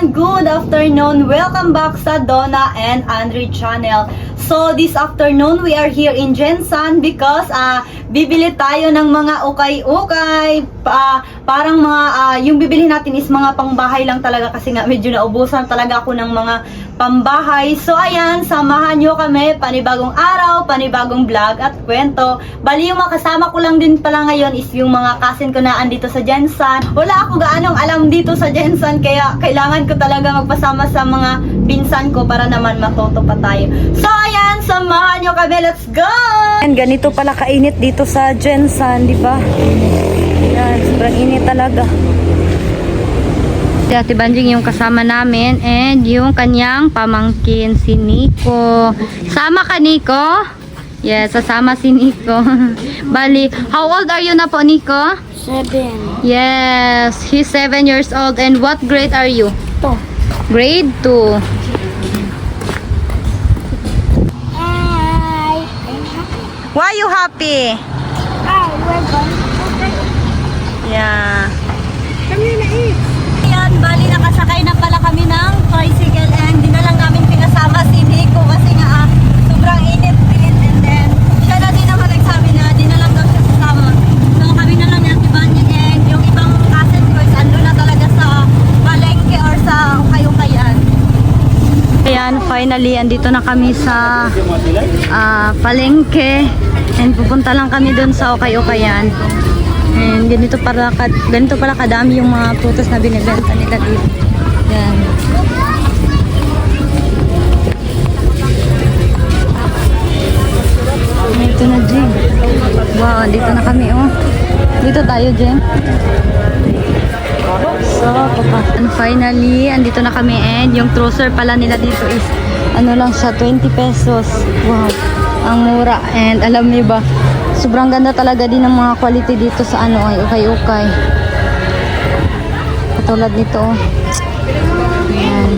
everyone! Good afternoon! Welcome back sa Donna and Andre channel. So this afternoon we are here in Jensen because bibili tayo ng mga ukay-ukay. Parang mga yung bibili natin is mga pangbahay lang talaga kasi nga medyo naubusan talaga ako ng mga pambahay. So ayan, samahan nyo kami, panibagong araw, panibagong vlog at kwento. Bali yung mga kasama ko lang din pala ngayon is yung mga cousin ko na andito sa Jensen. Wala ako gaanong alam dito sa Jensen kaya kailangan ko talaga magpasama sa mga pinsan ko para naman matuto pa tayo. So ayan, samahan nyo kami, let's go! And ganito pala kainit dito sa Jensen, di ba? Yan, sobrang init talaga. Si Ate Banjing yung kasama namin and yung kanyang pamangkin si Nico. Sama ka, Nico? Yes, sasama si Nico. Bali, how old are you na po, Nico? 7. Yes, he's 7 years old. And what grade are you? 2. Grade 2. Hi. Why you happy? We're going. Yeah. Kami na Ayan, bali nakasakay na pala kami ng tricycle and di na lang namin pinasama si Nico kasi nga sobrang init din, and then siya na din naman nagsabi na di na lang daw siya sasama. So kami na lang yung Tibanya and yung ibang cousin ko is ando na talaga sa palengke or sa ukay-ukayan. Ayan, finally andito na kami sa palengke and pupunta lang kami dun sa ukay-ukayan. And ganito pala kadami yung mga prutas na binibenta nila dito. Yan. Ito na, Jen. Wow, dito na kami, oh. Dito tayo, Jen. So, and finally, andito na kami and yung trouser pala nila dito is ano lang siya, 20 pesos. Wow, ang mura. And alam niyo ba, sobrang ganda talaga din ng mga quality dito sa ano ay ukay-ukay. Katulad nito. Ayan.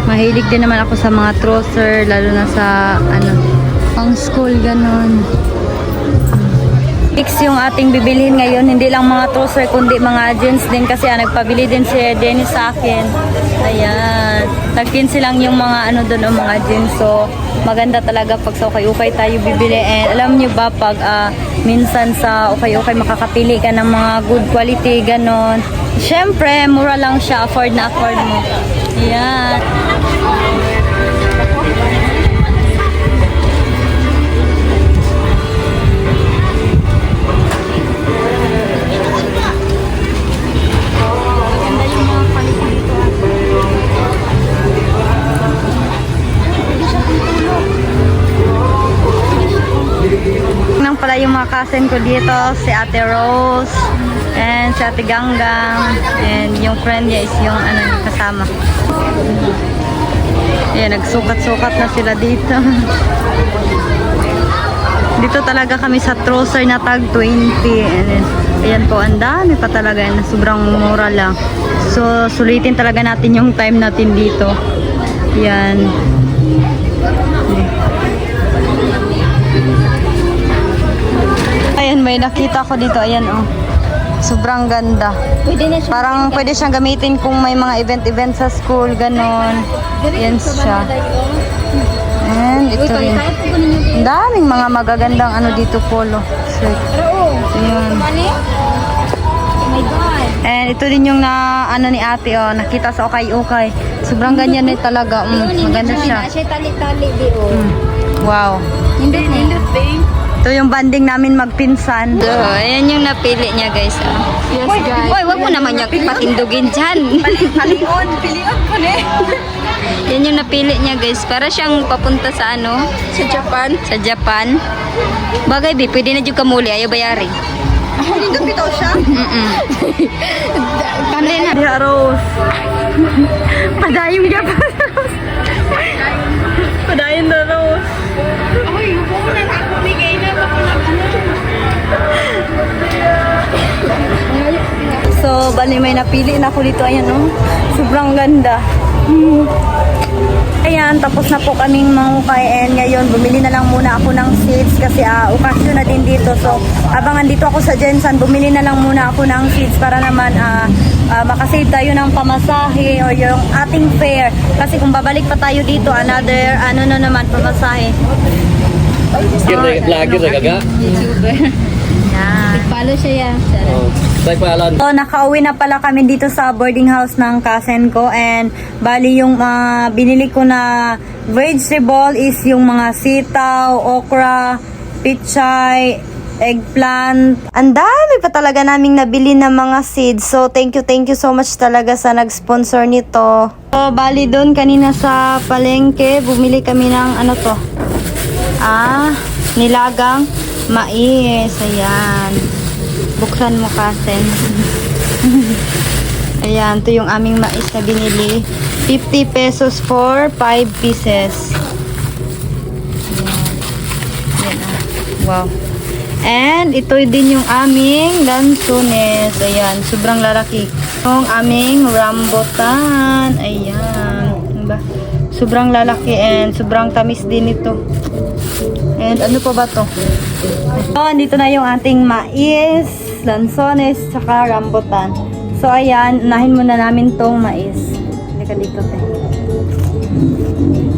Mahilig din naman ako sa mga trouser, lalo na sa ano, pang school ganon. Fix yung ating bibilhin ngayon, hindi lang mga trouser kundi mga jeans din kasi nagpabili din si Dennis sa akin. Ayan. Tag-15 lang yung mga ano doon, mga jeans. So maganda talaga pag sa ukay-ukay tayo bibili. And alam nyo ba pag minsan sa ukay-ukay makakapili ka ng mga good quality ganon. Syempre mura lang siya, afford na afford mo. Ayan. Pala yung mga cousin ko dito, si Ate Rose and si Ate Ganggang and yung friend niya is yung ano, kasama. Ayan, nagsukat-sukat na sila dito. Dito talaga kami sa trouser na tag 20 and then, ayan po, ang dami pa talaga and sobrang mura lang. So sulitin talaga natin yung time natin dito. Ayan. Ayan, may nakita ko dito. Ayan, oh. Sobrang ganda. Pwede na siya. Parang pwede siyang gamitin kung may mga event sa school, ganon. Ayan siya. And ito rin. Ang daming mga magagandang ano dito, polo. Shirt. Ayan. Oh my God. And ito din yung na, ano ni ate, oh. Nakita sa ukay-ukay. Sobrang ganyan din talaga. Maganda siya. Siya tali-tali di oh. Wow. Indot babe. Ito yung banding namin magpinsan. So, ayan yung napili niya, guys. Yes, guys. Hoy, wag mo naman niya patindugin dyan. Palion ko ne. Yan yung napili niya, guys. Para siyang papunta sa ano? Sa Japan. Sa Japan. Bagay, bi, pwede na dyan kamuli. Ayaw bayari. Hindi bitaw siya? Kanday na. Diya, Rose. Padayong Japan, Rose. Padayon na, Rose. Ay, huwag mo na ako. Bigay na. Baka na So, bali may napili na ako dito. Ayan, oh. Sobrang ganda. Ayan, tapos na po kaming mangukay and ngayon bumili na lang muna ako ng seeds kasi okasyon na din dito. So, habang andito ako sa Jensen, bumili na lang muna ako ng seeds para naman makasave tayo ng pamasahe or yung ating fare. Kasi kung babalik pa tayo dito, another, na naman, pamasahe. Lagi na gaga. YouTuber. Yan. Follow siya yan. Oh, tay palan. So, nakauwi na pala kami dito sa boarding house ng cousin ko and bali yung binili ko na vegetable is yung mga sitaw, okra, pichay, eggplant. Ang dami pa talaga naming nabili na mga seeds. So, thank you so much talaga sa nag-sponsor nito. So, bali doon kanina sa palengke, bumili kami ng nilagang mais. Ayan. Buksan mo kasi. Ayan, ito yung aming mais na binili. 50 pesos for 5 pieces. Ayan. Ayan. Wow. And ito din yung aming lansones. Ayan, sobrang lalaki. Yung aming rambutan. Ayan. Diba? Sobrang lalaki and sobrang tamis din ito. And ano pa ba to? So, andito na yung ating mais, lansones, tsaka rambutan. So, ayan, unahin muna namin tong mais. Hindi ka dito, te.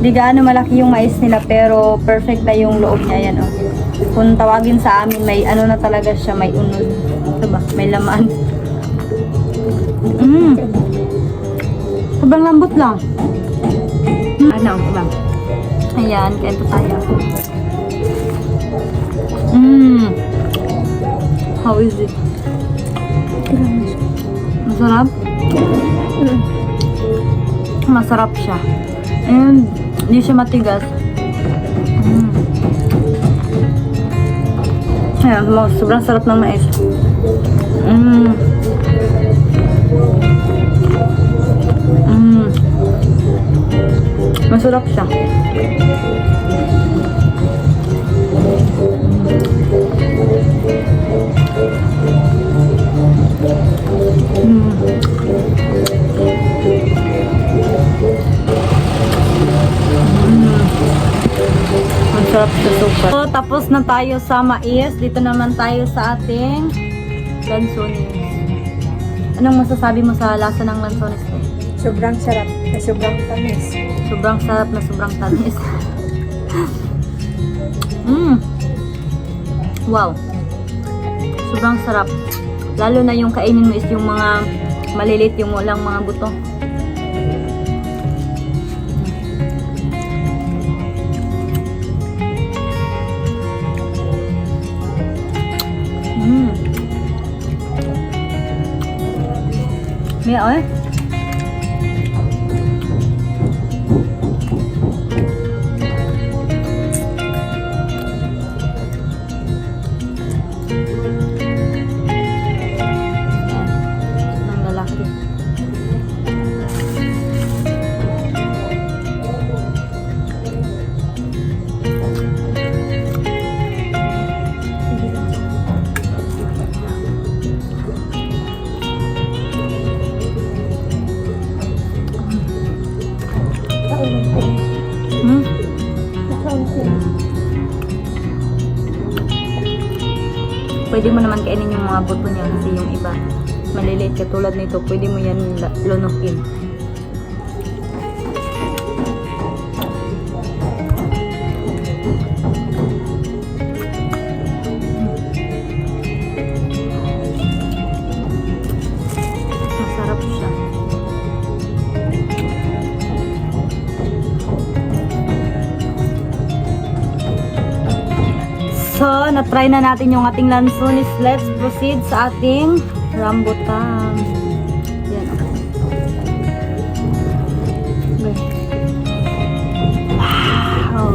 Di gaano malaki yung mais nila, pero perfect na yung loob niya. Ayan, oh. Kung tawagin sa amin, may na talaga siya, may unod. Ito ba? May laman. Sobrang lambot lang. Diba? Ayan, kaya ito tayo. How is it? Masarap? Masarap siya. And hindi siya matigas. Ayan, sobrang sarap ng mais. Masarap siya. Masarap siya, super. So, tapos na tayo sa mais. Dito naman tayo sa ating lansones. Anong masasabi mo sa lasa ng lansones? Sobrang sarap. Sobrang tamis. Sobrang sarap na sobrang tamis. Wow. Sobrang sarap. Lalo na yung kainin mo is yung mga malilit, yung walang mga buto. Mẹ ơi. Nang lalaki. Pwede mo naman kainin yung mga buto niya kasi yung iba maliliit katulad nito, pwede mo yan lunukin. Masarap siya. So, na-try na natin yung ating lansones. Let's proceed sa ating rambutan. Yan. Wow.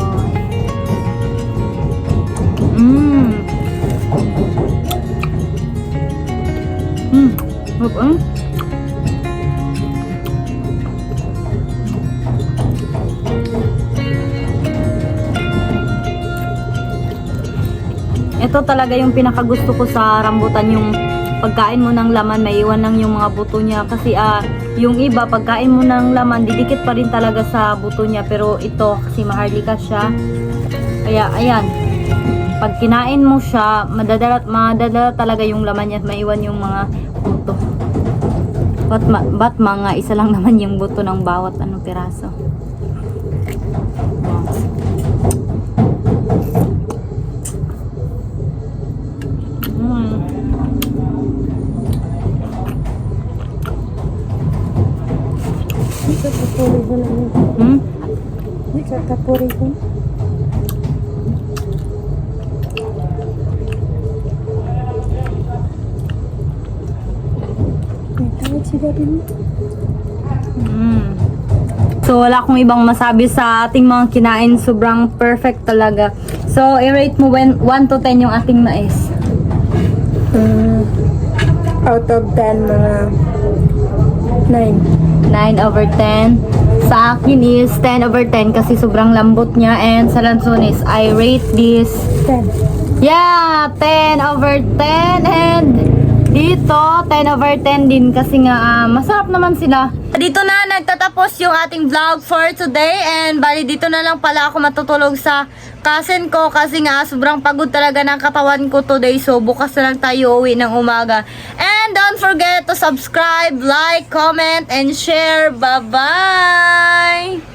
Ito talaga yung pinakagusto ko sa rambutan, yung pagkain mo ng laman, maiwan lang yung mga buto niya. Kasi yung iba, pagkain mo ng laman, didikit pa rin talaga sa buto niya. Pero ito, kasi maharlika siya. Kaya, ayan. Pag kinain mo siya, madadala talaga yung laman niya at maiwan yung mga buto. Ba't mga isa lang naman yung buto ng bawat piraso? Ito kapuri ko na yun. Ito kapuri ko. May tawad si Gabi mo. So, wala akong ibang masabi sa ating mga kinain. Sobrang perfect talaga. So, i-rate mo 1 to 10 yung ating mais. Out of 10, mga 9. 9 over 10. Sa akin is 10 over 10 kasi sobrang lambot niya. And sa Lanzones, I rate this 10. yeah, 10 over 10. And dito, 10 over 10 din kasi nga masarap naman sila. Dito na nagtatapos yung ating vlog for today. And bali dito na lang pala ako matutulog sa cousin ko kasi nga sobrang pagod talaga ng katawan ko today. So bukas na lang tayo uwi ng umaga. And don't forget to subscribe, like, comment, and share. Bye-bye!